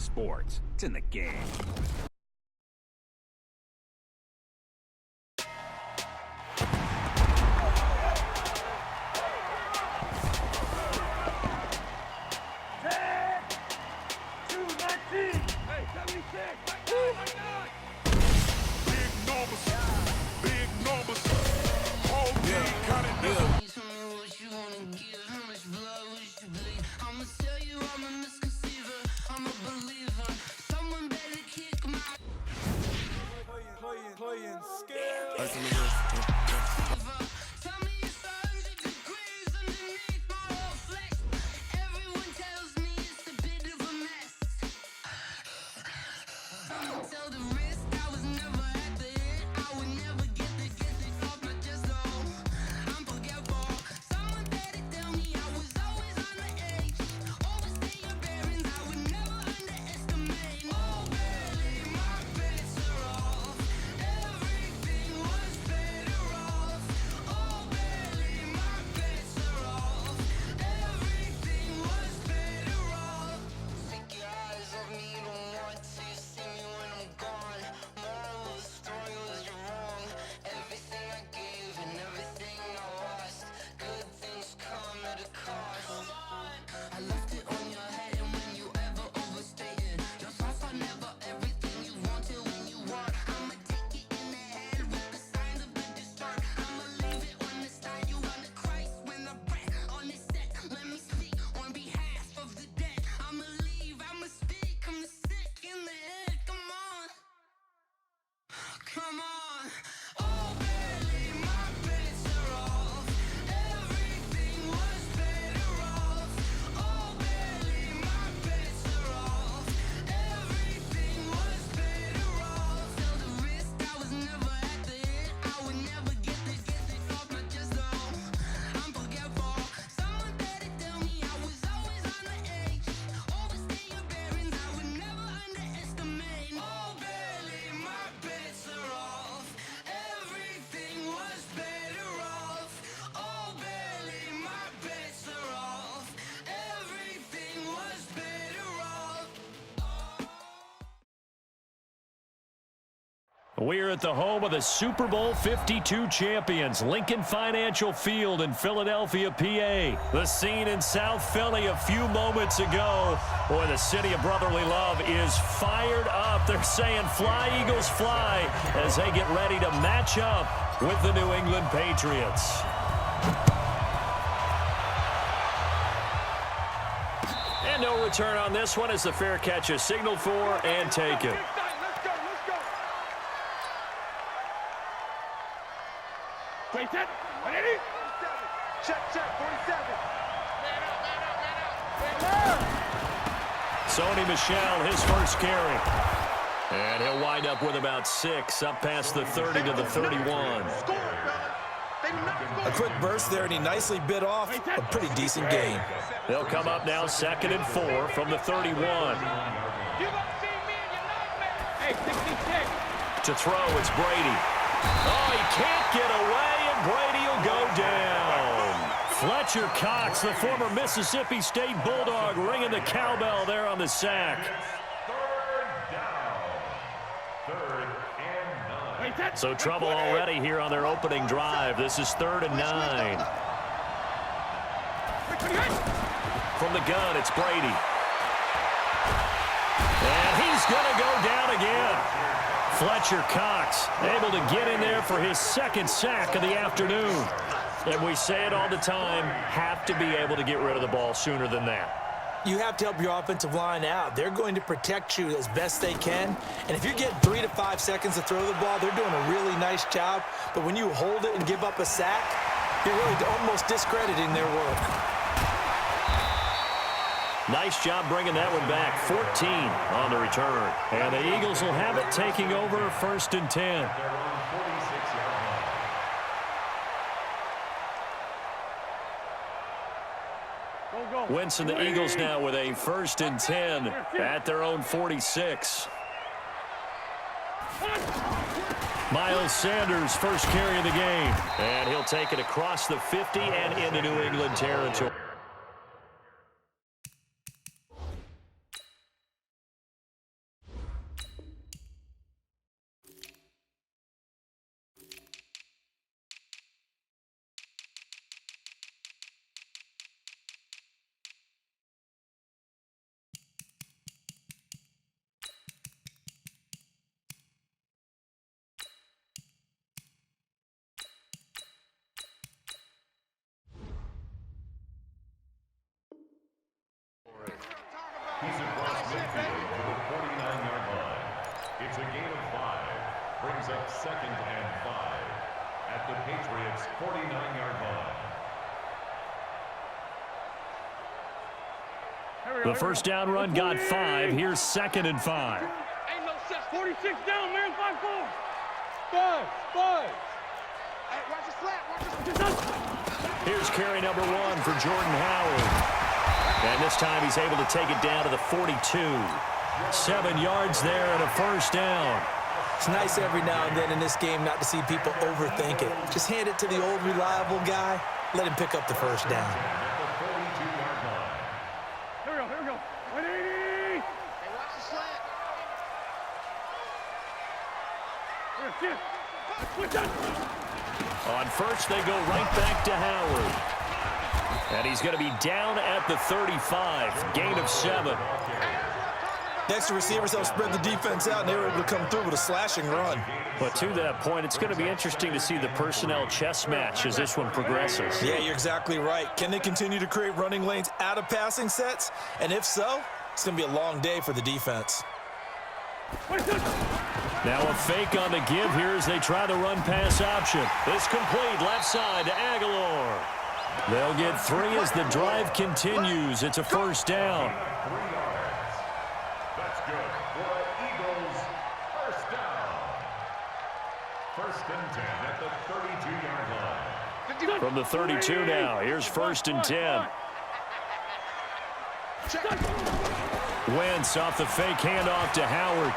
sports. It's in the game. We're at the home of the Super Bowl 52 champions, Lincoln Financial Field in Philadelphia, PA. The scene in South Philly a few moments ago. Boy, the city of brotherly love is fired up. They're saying, "Fly, Eagles, fly," as they get ready to match up with the New England Patriots. And no return on this one as the fair catch is signaled for and taken. Sony Michel, his first carry. And he'll wind up with about 6, up past the 30 to the 31. A quick burst there, and he nicely bit off a pretty decent gain. They'll come up now 2nd and 4 from the 31. To throw, it's Brady. Oh, he can't get away, and Brady will go down. Fletcher Cox, the former Mississippi State Bulldog, ringing the cowbell there on the sack. So trouble already here on their opening drive. This is 3rd and 9. From the gun, it's Brady. And he's going to go down again. Fletcher Cox able to get in there for his 2nd sack of the afternoon. And we say it all the time, have to be able to get rid of the ball sooner than that. You have to help your offensive line out. They're going to protect you as best they can. And if you're getting 3 to 5 seconds to throw the ball, they're doing a really nice job. But when you hold it and give up a sack, you're really almost discrediting their work. Nice job bringing that one back. 14 on the return. And the Eagles will have it taking over 1st and 10. Wentz and the Eagles now with a 1st and 10 at their own 46. Miles Sanders, first carry of the game. And he'll take it across the 50 and into New England territory. Brings up 2nd and 5 at the Patriots' 49-yard line. The first down run got 5. Here's 2nd and 5. Ain't no sense. 46 down, man. 5-4. 5. Hey, watch the flat. Here's carry number 1 for Jordan Howard. And this time he's able to take it down to the 42. 7 yards there and a first down. It's nice every now and then in this game not to see people overthink it. Just hand it to the old reliable guy. Let him pick up the first down. Here we go. 180. Hey, watch the slant. Here. Switch up. On first, they go right back to Howard. And he's going to be down at the 35. Gain of 7. Next, the receivers help spread the defense out, and they were able to come through with a slashing run. But to that point, it's going to be interesting to see the personnel chess match as this one progresses. Yeah, you're exactly right. Can they continue to create running lanes out of passing sets? And if so, it's going to be a long day for the defense. Now a fake on the give here as they try the run-pass option. It's complete left side to Aguilar. They'll get 3 as the drive continues. It's a first down. 3 yards. That's good for Eagles. First down. 1st and 10 at the 32-yard line. From the 32 now, here's 1st and 10. Wentz off the fake handoff to Howard.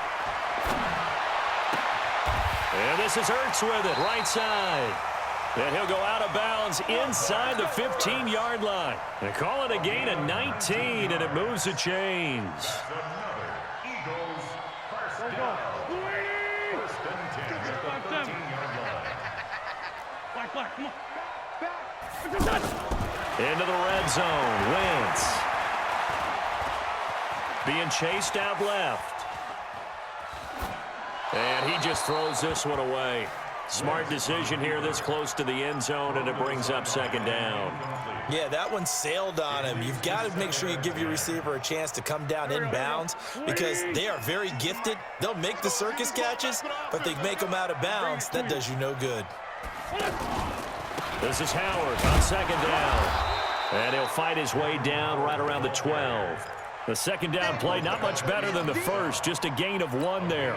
And this is Ertz with it, right side. And he'll go out of bounds inside the 15-yard line. They call it a gain of 19, and it moves the chains. That's another Eagles first down. 1st and 10 at the 13-yard line. Black, come on. Into the red zone, Wentz. Being chased out left. And he just throws this one away. Smart decision here this close to the end zone, and it brings up 2nd down. Yeah, that one sailed on him. You've got to make sure you give your receiver a chance to come down inbounds because they are very gifted. They'll make the circus catches, but they make them out of bounds. That does you no good. This is Howard on 2nd down. And he'll fight his way down right around the 12. The 2nd down play, not much better than the first, just a gain of 1 there.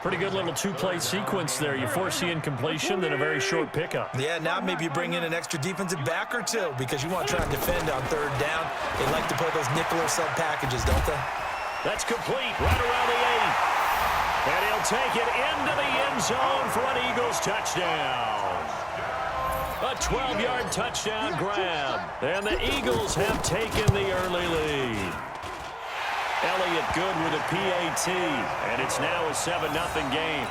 Pretty good little 2-play sequence there. You force the incompletion, then a very short pickup. Yeah, now maybe you bring in an extra defensive back or 2 because you want to try and defend on 3rd down. They like to play those nickel or sub packages, don't they? That's complete right around the 8. And he'll take it into the end zone for an Eagles touchdown. A 12-yard touchdown grab. And the Eagles have taken the early lead. Elliott good with a PAT, and it's now a 7-0 game.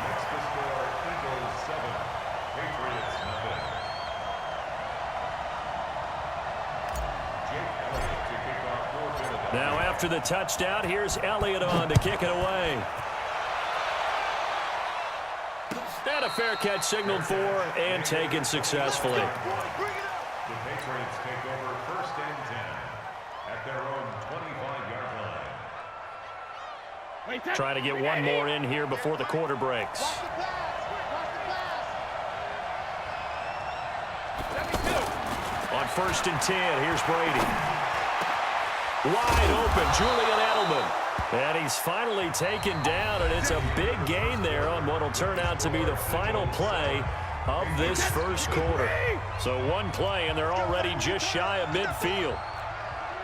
Now after the touchdown, here's Elliott on to kick it away. And a fair catch signaled for and taken successfully. The Patriots take over 1st and 10 at their own 25-yard line. Trying to get one more in here before the quarter breaks. On 1st and 10, here's Brady. Wide open, Julian Edelman. And he's finally taken down, and it's a big gain there on what will turn out to be the final play of this first quarter. So 1 play, and they're already just shy of midfield.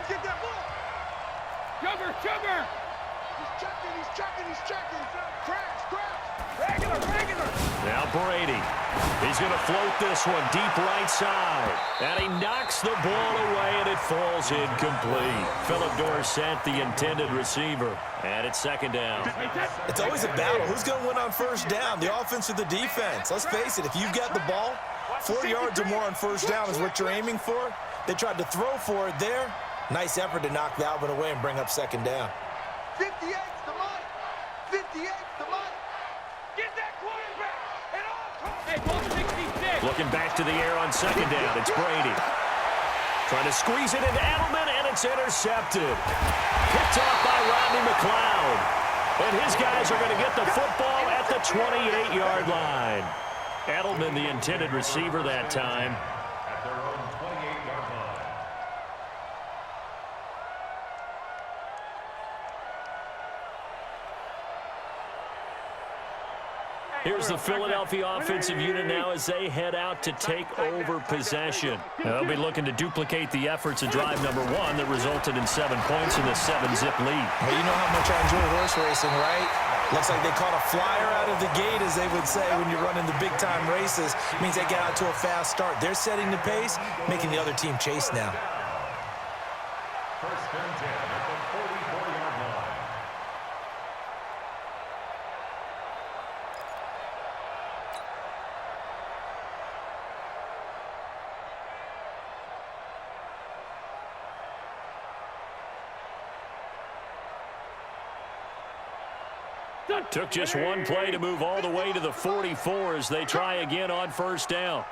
Get that ball. Jumper. He's checking. Crash. Regular. Now Brady. He's going to float this one deep right side. And he knocks the ball away, and it falls incomplete. Philip Dorsett, the intended receiver. And it's 2nd down. It's always a battle. Who's going to win on 1st down, the offense or the defense? Let's face it, if you've got the ball, 4 yards or more on 1st down is what you're aiming for. They tried to throw for it there. Nice effort to knock that one away and bring up 2nd down. 58's the money. 58's the money. Get that quarterback. Hey, ball 66. Looking back to the air on 2nd down. It's Brady. Trying to squeeze it into Edelman, and it's intercepted. Picked off by Rodney McLeod. And his guys are going to get the football at at the 28-yard line. Edelman, the intended receiver that time. At their own 28-yard line. Here's the Philadelphia offensive unit now as they head out to take over possession. They'll be looking to duplicate the efforts of drive number 1 that resulted in 7 points in the 7-zip lead. Well, you know how much I enjoy horse racing, right? Looks like they caught a flyer out of the gate, as they would say when you're running the big-time races. It means they get out to a fast start. They're setting the pace, making the other team chase now. First and 10 at the 44-yard line. Took just one play to move all the way to the 44 as they try again on first down.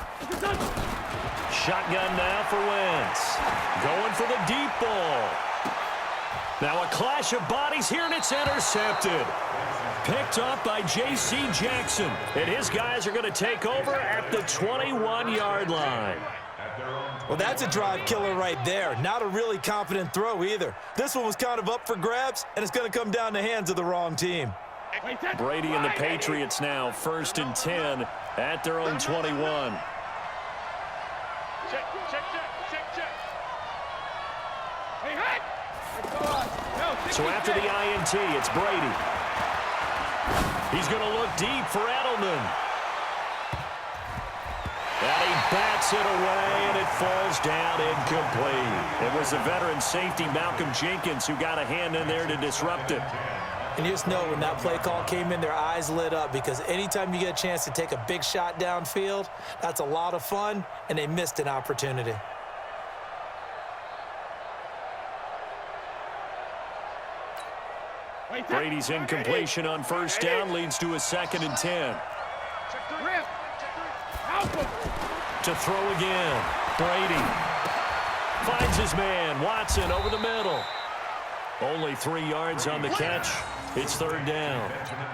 Shotgun now for Wentz. Going for the deep ball. Now a clash of bodies here, and it's intercepted. Picked off by J.C. Jackson. And his guys are going to take over at the 21-yard line. Well, that's a drive killer right there. Not a really confident throw either. This one was kind of up for grabs, and it's going to come down the hands of the wrong team. Brady and the Patriots now first and 10 at their own 21. Check. Hey, hot! So after the INT, it's Brady. He's going to look deep for Edelman. And he bats it away, and it falls down incomplete. It was the veteran safety Malcolm Jenkins who got a hand in there to disrupt it. And you just know when that play call came in, their eyes lit up, because anytime you get a chance to take a big shot downfield, that's a lot of fun, and they missed an opportunity. Brady's incompletion on first down leads to a 2nd and 10. To throw again. Brady finds his man. Watson over the middle. Only 3 yards on the catch. It's 3rd down.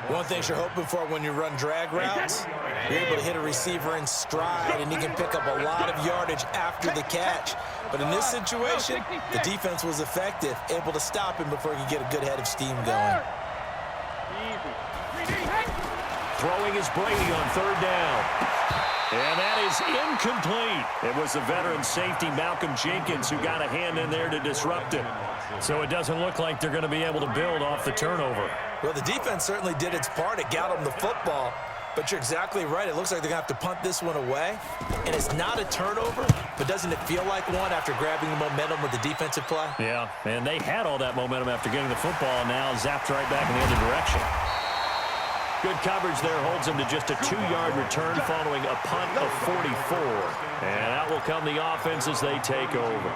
One thing you're hoping for when you run drag routes, you're able to hit a receiver in stride, and he can pick up a lot of yardage after the catch. But in this situation, the defense was effective, able to stop him before he could get a good head of steam going. Throwing is Brady on 3rd down. And that is incomplete. It was the veteran safety Malcolm Jenkins who got a hand in there to disrupt it. So it doesn't look like they're going to be able to build off the turnover. Well, the defense certainly did its part. It got them the football. But you're exactly right. It looks like they're going to have to punt this one away. And it's not a turnover, but doesn't it feel like one after grabbing the momentum with the defensive play? Yeah, and they had all that momentum after getting the football, and now zapped right back in the other direction. Good coverage there holds him to just a 2-yard return following a punt of 44. And out will come the offense as they take over.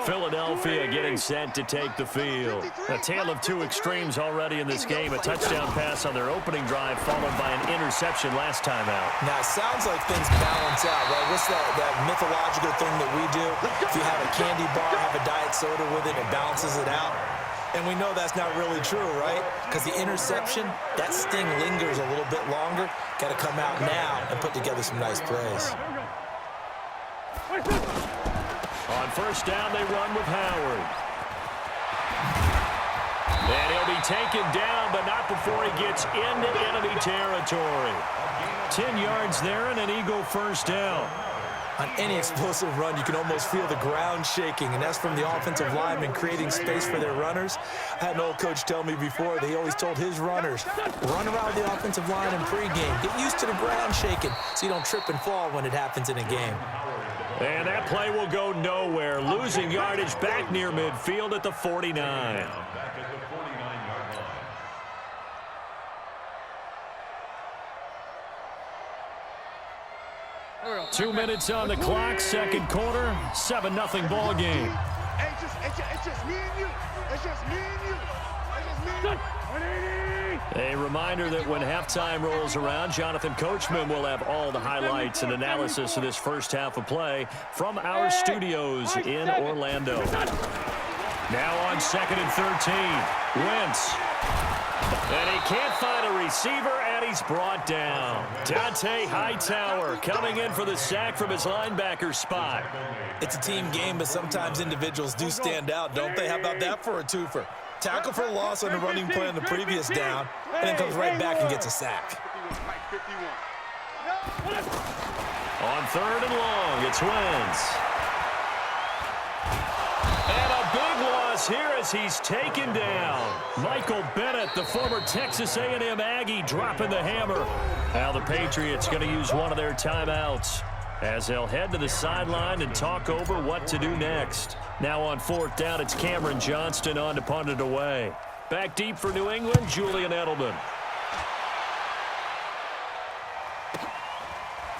Philadelphia getting set to take the field. A tale of two extremes already in this game. A touchdown pass on their opening drive followed by an interception last time out. Now, it sounds like things balance out, right? What's that mythological thing that we do? If you have a candy bar, have a diet soda with it, it balances it out. And we know that's not really true, right? Because the interception, that sting lingers a little bit longer. Got to come out now and put together some nice plays. On first down, they run with Howard. And he'll be taken down, but not before he gets into enemy territory. 10 yards there and an Eagle first down. On any explosive run, you can almost feel the ground shaking, and that's from the offensive linemen creating space for their runners. I had an old coach tell me before, they always told his runners, run around the offensive line in pregame. Get used to the ground shaking so you don't trip and fall when it happens in a game. And that play will go nowhere. Losing yardage back near midfield at the 49. Back at the 49-yard line. 2 minutes on the clock, second quarter, 7-0 ball game. It's just me and you. It's just me and you. It's just me and you. A reminder that when halftime rolls around, Jonathan Coachman will have all the highlights and analysis of this first half of play from our studios in Orlando. Now on 2nd and 13. Wentz. And he can't find a receiver, and he's brought down. Dante Hightower coming in for the sack from his linebacker spot. It's a team game, but sometimes individuals do stand out, don't they? How about that for a twofer? Tackle for a loss on the running play on the previous down, and then comes right back and gets a sack. On 3rd and long, it's Wentz. And a big loss here as he's taken down. Michael Bennett, the former Texas A&M Aggie, dropping the hammer. Now the Patriots going to use one of their timeouts as they'll head to the sideline and talk over what to do next. Now on 4th down, it's Cameron Johnston on to punt it away. Back deep for New England, Julian Edelman.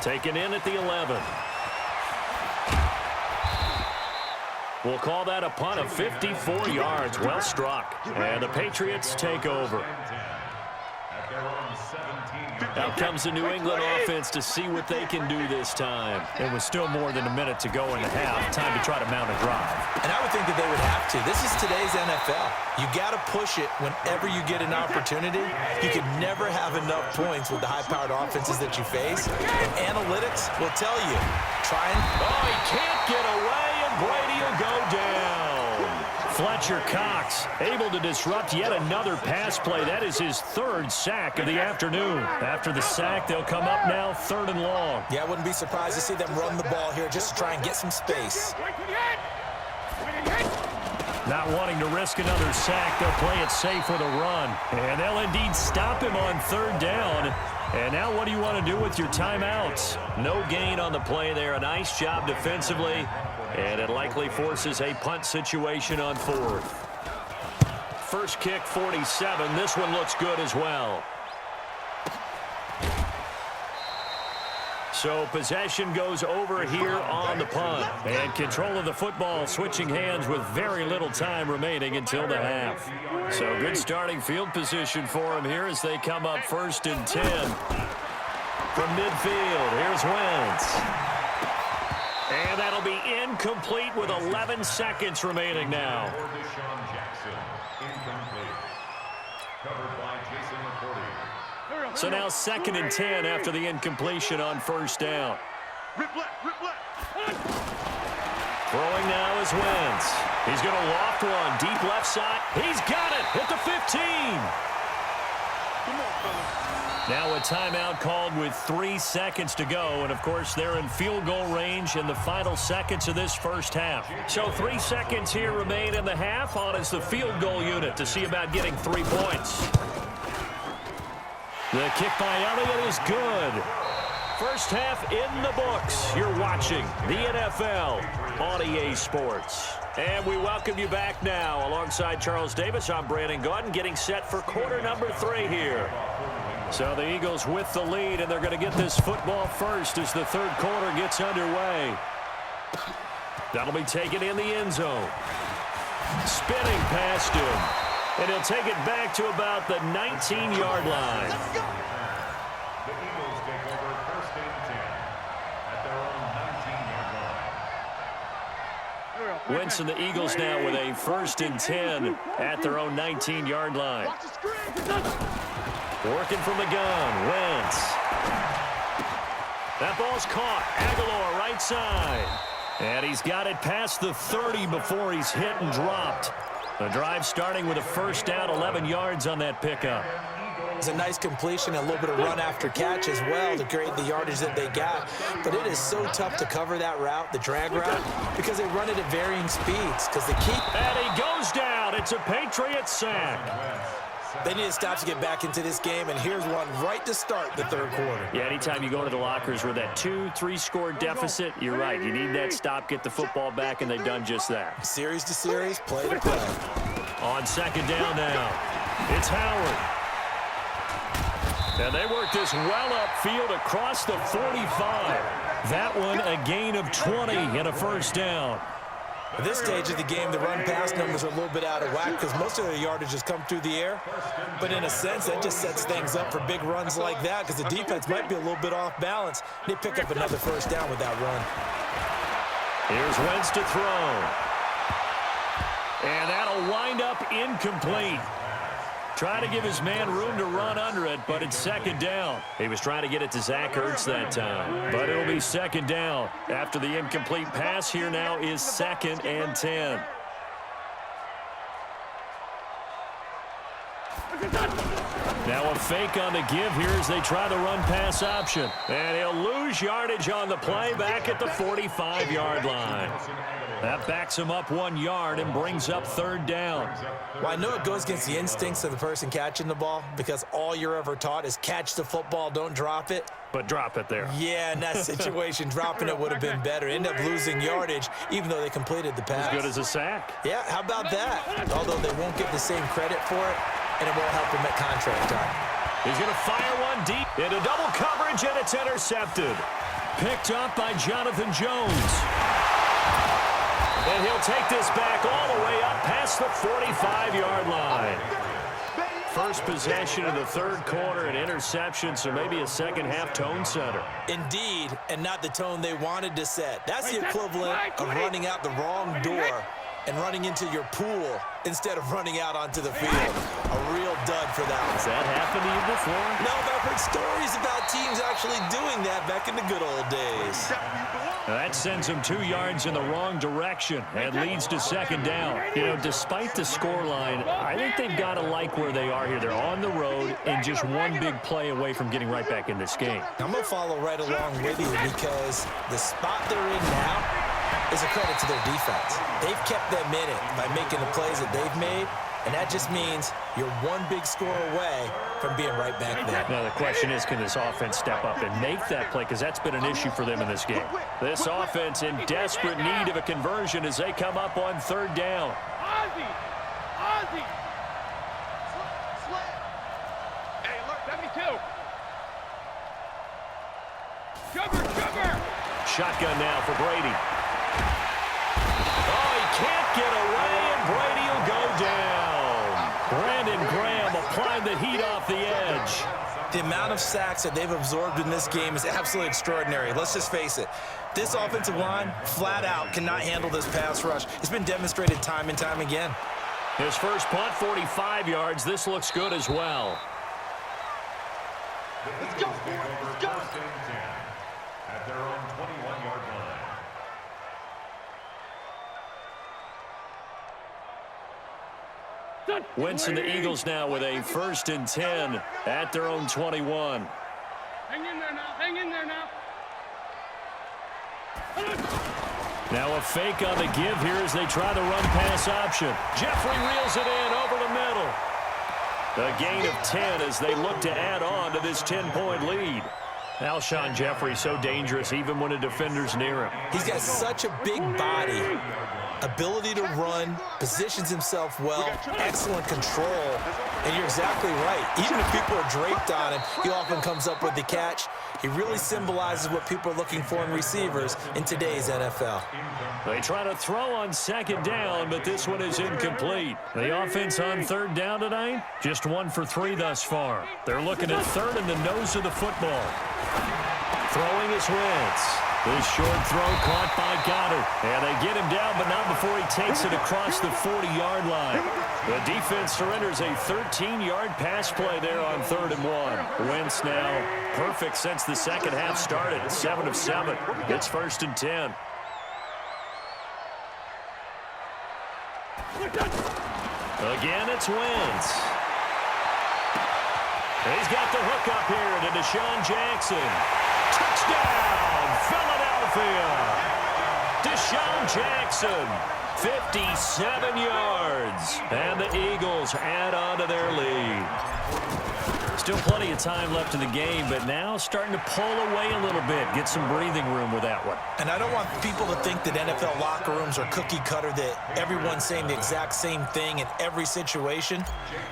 Taken in at the 11. We'll call that a punt of 54 yards. Well struck. And the Patriots take over. Out comes the New England offense to see what they can do this time. It was still more than a minute to go in the half. Time to try to mount a drive. And I would think that they would have to. This is today's NFL. You got to push it whenever you get an opportunity. You can never have enough points with the high-powered offenses that you face. And analytics will tell you. Try and... Oh, he can't get away, and Brady will go down. Fletcher Cox able to disrupt yet another pass play. That is his 3rd sack of the afternoon. After the sack, they'll come up now 3rd and long. Yeah, I wouldn't be surprised to see them run the ball here just to try and get some space. Not wanting to risk another sack, they'll play it safe with a run. And they'll indeed stop him on 3rd down. And now what do you want to do with your timeouts? No gain on the play there. A nice job defensively. And it likely forces a punt situation on 4th. First kick, 47. This one looks good as well. So possession goes over here on the punt. And control of the football switching hands with very little time remaining until the half. So good starting field position for them here as they come up 1st and 10. From midfield, here's Wentz. And that'll be incomplete with 11 seconds remaining now. So now 2nd and 10 after the incompletion on 1st down. Throwing now is Wentz. He's going to loft one deep left side. He's got it at the 15. Now a timeout called with 3 seconds to go. And, of course, they're in field goal range in the final seconds of this first half. So 3 seconds here remain in the half. On is the field goal unit to see about getting 3 points. The kick by Elliott is good. First half in the books. You're watching the NFL on EA Sports. And we welcome you back now. Alongside Charles Davis, I'm Brandon Gaudin, getting set for quarter number 3 here. So the Eagles with the lead, and they're going to get this football first as the 3rd quarter gets underway. That'll be taken in the end zone. Spinning past him. And he'll take it back to about the 19-yard line. The Eagles take over 1st and 10 at their own 19-yard line. Wentz and the Eagles now with a 1st and 10 at their own 19-yard line. Working from the gun, Wentz. That ball's caught. Aguilar right side. And he's got it past the 30 before he's hit and dropped. The drive starting with a 1st down, 11 yards on that pickup. It's a nice completion, a little bit of run after catch as well to create the yardage that they got. But it is so tough to cover that route, the drag route, because they run it at varying speeds. Because they keep... And he goes down. It's a Patriots sack. They need to stop to get back into this game, and here's one right to start the 3rd quarter. Yeah, anytime you go to the lockers with that 2-3 score deficit, you're right. You need that stop, get the football back, and they've done just that. Series to series, play to play. On 2nd down now, it's Howard. And they work this well upfield across the 45. That one a gain of 20 and a 1st down. At this stage of the game, the run-pass numbers are a little bit out of whack because most of the yardage has come through the air. But in a sense, that just sets things up for big runs like that because the defense might be a little bit off balance. They pick up another 1st down with that run. Here's Wentz to throw. And that'll wind up incomplete. Trying to give his man room to run under it, but it's second down. He was trying to get it to Zach Ertz that time, but it'll be second down. After the incomplete pass, here now is 2nd and 10. Now a fake on the give here as they try the run-pass option. And he'll lose yardage on the play back at the 45-yard line. That backs him up 1 yard and brings up 3rd down. Well, I know it goes against the instincts of the person catching the ball because all you're ever taught is catch the football, don't drop it. But drop it there. Yeah, in that situation, dropping it would have been better. End up losing yardage even though they completed the pass. As good as a sack. Yeah, how about that? Although they won't get the same credit for it, and it won't help him at contract time. He's going to fire one deep into double coverage, and it's intercepted. Picked up by Jonathan Jones. And he'll take this back all the way up past the 45-yard line. First possession of the 3rd quarter, an interception, so maybe a second-half tone setter. Indeed, and not the tone they wanted to set. That's the equivalent of running out the wrong door and running into your pool instead of running out onto the field. A real dud for that one. Has that happened to you before? No, but I've heard stories about teams actually doing that back in the good old days. That sends him 2 yards in the wrong direction and leads to second down. You know, despite the scoreline, I think they've got to like where they are here. They're on the road and just one big play away from getting right back in this game. I'm going to follow right along with you because the spot they're in now is a credit to their defense. They've kept them in it by making the plays that they've made, and that just means you're one big score away from being right back there. Now, the question is, can this offense step up and make that play? Because that's been an issue for them in this game. This offense in desperate need of a conversion as they come up on 3rd down. Ozzie! Hey, alert, 72! Sugar! Shotgun now for Brady. Oh, he can't get away, and Brady will go down. Brandon Graham applying the heat off the edge. The amount of sacks that they've absorbed in this game is absolutely extraordinary. Let's just face it. This offensive line, flat out, cannot handle this pass rush. It's been demonstrated time and time again. His first punt, 45 yards. This looks good as well. Let's go. First and 10 at their own 21-yard line. Wentz and the Eagles now with a 1st and 10 at their own 21. Hang in there now. Now a fake on the give here as they try the run-pass option. Jeffrey reels it in over the middle. A gain of 10 as they look to add on to this 10-point lead. Alshon Jeffrey so dangerous even when a defender's near him. He's got such a big body, ability to run, positions himself well, excellent control, and you're exactly right. Even if people are draped on him, he often comes up with the catch. He really symbolizes what people are looking for in receivers in today's NFL. They try to throw on 2nd down, but this one is incomplete. The offense on 3rd down tonight, just 1 for 3 thus far. They're looking at 3rd in the nose of the football. Throwing is Wentz. This short throw caught by Goddard. And they get him down, but not before he takes it across the 40-yard line. The defense surrenders a 13-yard pass play there on 3rd and 1. Wentz now perfect since the second half started. 7 of 7. It's 1st and 10. Again, it's Wentz. He's got the hook up here to Deshaun Jackson. Touchdown, Philadelphia. Deshaun Jackson, 57 yards. And the Eagles add on to their lead. Still plenty of time left in the game, but now starting to pull away a little bit. Get some breathing room with that one. And I don't want people to think that NFL locker rooms are cookie cutter, that everyone's saying the exact same thing in every situation.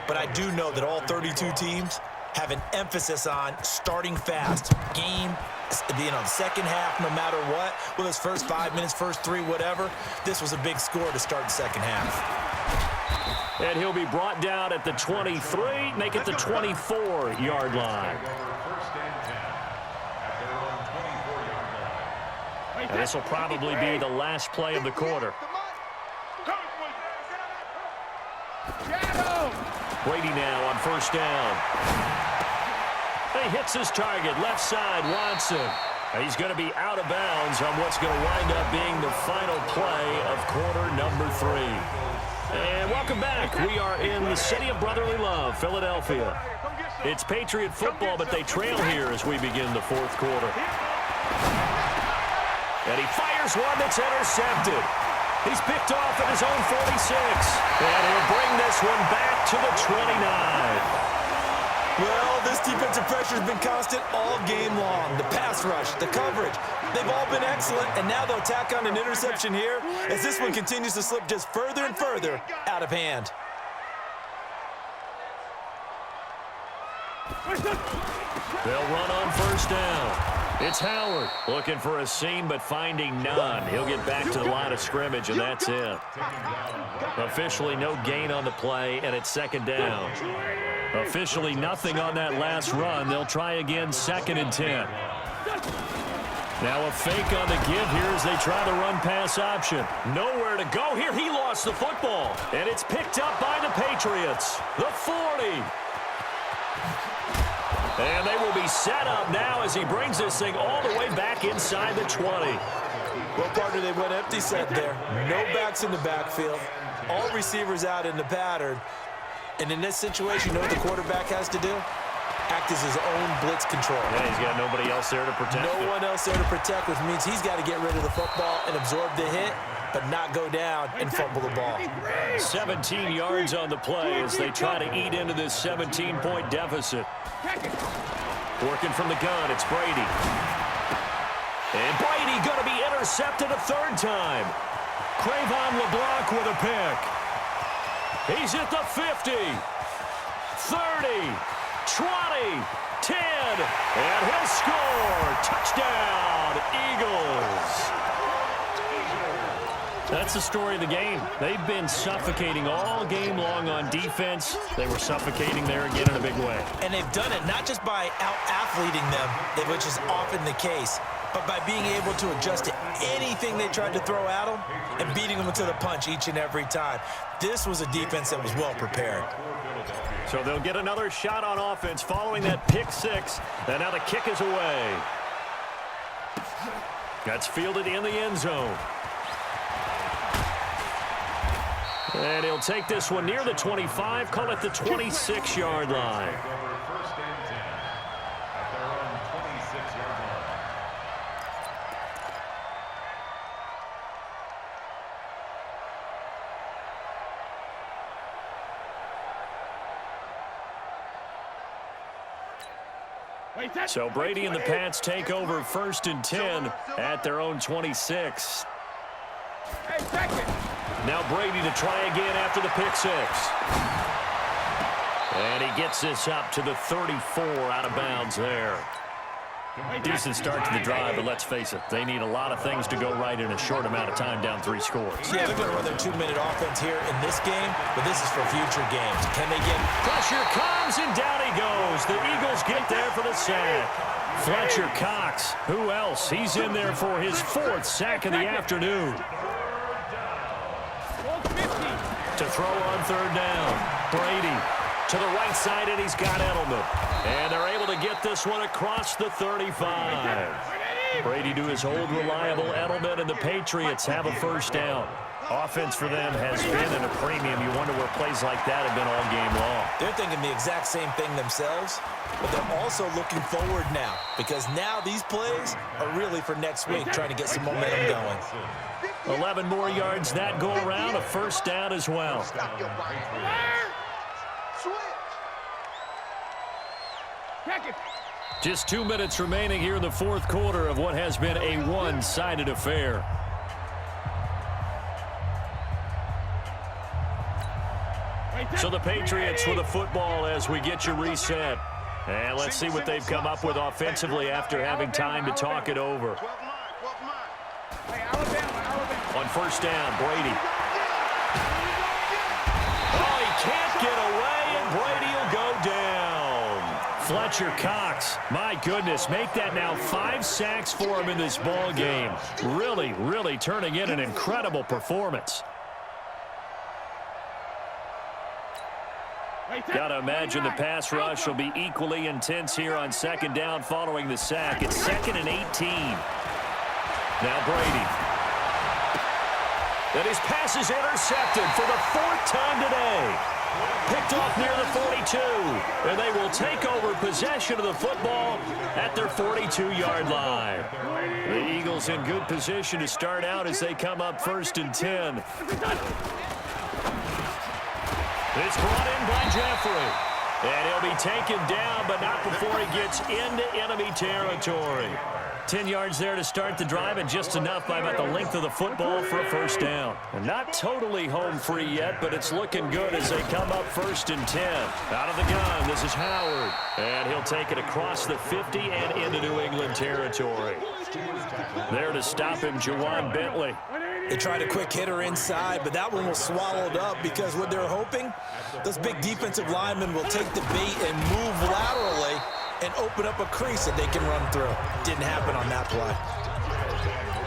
But I do know that all 32 teams have an emphasis on starting fast. Game, the second half, no matter what, whether it's first 5 minutes, first 3, whatever, this was a big score to start the second half. And he'll be brought down at the 23, make it the 24-yard line. And this will probably be the last play of the quarter. Brady now on first down. He hits his target, left side, Watson. He's going to be out of bounds on what's going to wind up being the final play of quarter number 3. And welcome back. We are in the city of brotherly love, Philadelphia. It's Patriot football, but they trail here as we begin the fourth quarter. And he fires one that's intercepted. He's picked off at his own 46. And he'll bring this one back to the 29. Well, this defensive pressure has been constant all game long. The pass rush, the coverage, they've all been excellent, and now they'll tack on an interception here as this one continues to slip just further and further out of hand. They'll run on first down. It's Howard looking for a seam but finding none. He'll get back to the line of scrimmage, and that's it. Officially no gain on the play, and it's second down. Officially nothing on that last run. They'll try again, 2nd and 10. Now a fake on the give here as they try the run-pass option. Nowhere to go here. He lost the football, and it's picked up by the Patriots. The 40. And they will be set up now as he brings this thing all the way back inside the 20. Well, partner, they went empty set there. No backs in the backfield. All receivers out in the pattern. And in this situation, you know what the quarterback has to do? Act as his own blitz control. Yeah, he's got nobody else there to protect. No one else there to protect, which means he's got to get rid of the football and absorb the hit, but not go down and fumble the ball. 17 yards on the play as they try to eat into this 17-point deficit. Working from the gun, it's Brady. And Brady going to be intercepted a 3rd time. Crayvon LeBlanc with a pick. He's at the 50, 30, 20, 10, and he'll score. Touchdown, Eagles. That's the story of the game. They've been suffocating all game long on defense. They were suffocating there again in a big way. And they've done it not just by out-athleting them, which is often the case, but by being able to adjust to anything they tried to throw at them and beating them to the punch each and every time. This was a defense that was well prepared. So they'll get another shot on offense following that pick 6. And now the kick is away. That's fielded in the end zone. And he'll take this one near the 25, call it the 26-yard line. So Brady and the Pats take over 1st and 10 at their own 26. Now Brady to try again after the pick 6. And he gets this up to the 34 out of bounds there. Decent start to the drive, but let's face it, they need a lot of things to go right in a short amount of time down 3 scores. Yeah, they're going to run their 2-minute offense here in this game, but this is for future games. Can they get... Pressure comes, and down he goes. The Eagles get there for the sack. Fletcher Cox, who else? He's in there for his 4th sack of the afternoon. To throw on 3rd down. Brady to the right side, and he's got Edelman. And they're able to get this one across the 35. Brady to his old reliable Edelman, and the Patriots have a 1st down. Offense for them has been at a premium. You wonder where plays like that have been all game long. They're thinking the exact same thing themselves, but they're also looking forward now because now these plays are really for next week, trying to get some momentum going. 11 more yards that go around, a 1st down as well. Just 2 minutes remaining here in the 4th quarter of what has been a one-sided affair. So the Patriots with the football as we get you reset. And let's see what they've come up with offensively after having time to talk it over. On 1st down, Brady. Oh, he can't get away, and Brady will go down. Fletcher Cox, my goodness, make that now 5 sacks for him in this ball game. Really, really turning in an incredible performance. Got to imagine the pass rush will be equally intense here on second down following the sack. It's 2nd and 18. Now Brady. And his pass is intercepted for the 4th time today. Picked off near the 42. And they will take over possession of the football at their 42-yard line. The Eagles in good position to start out as they come up 1st and 10. It's brought in by Jeffrey. And he'll be taken down, but not before he gets into enemy territory. 10 yards there to start the drive, and just enough by about the length of the football for a 1st down. And not totally home free yet, but it's looking good as they come up 1st and 10. Out of the gun, this is Howard. And he'll take it across the 50 and into New England territory. There to stop him, Juwan Bentley. They tried a quick hitter inside, but that one was swallowed up because what they're hoping, those big defensive linemen will take the bait and move laterally and open up a crease that they can run through. Didn't happen on that play.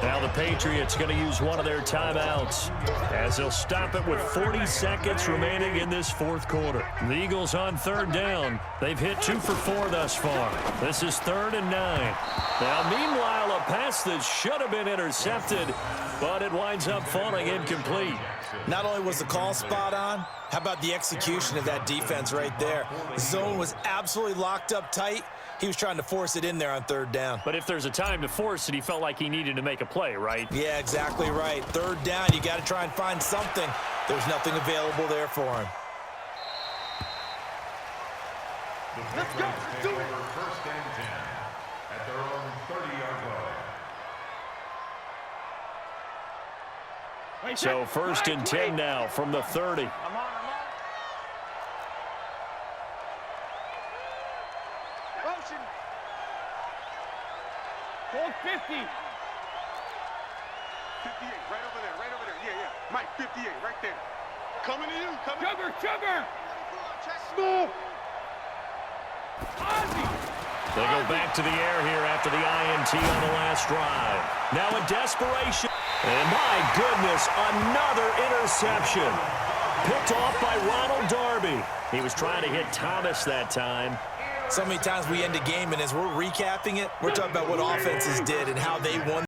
Now the Patriots going to use one of their timeouts as they'll stop it with 40 seconds remaining in this 4th quarter. The Eagles on 3rd down. They've hit 2 for 4 thus far. This is 3rd and 9. Now, meanwhile, a pass that should have been intercepted, but it winds up falling incomplete. Not only was the call spot on, how about the execution of that defense right there? The zone was absolutely locked up tight. He was trying to force it in there on 3rd down. But if there's a time to force it, he felt like he needed to make a play, right? Yeah, exactly right. 3rd down, you got to try and find something. There's nothing available there for him. Let's go. Let's do it. 1st and 10 at their own 30-yard line. So 1st and 10 now from the 30. Motion. Hold 50. 58, right over there, right over there. Yeah, yeah. Mike, 58, right there. Coming to you, coming. Sugar. Smooth. They go back to the air here after the INT on the last drive. Now in desperation. And my goodness, another interception. Picked off by Ronald Darby. He was trying to hit Thomas that time. So many times we end a game, and as we're recapping it, we're talking about what offenses did and how they won.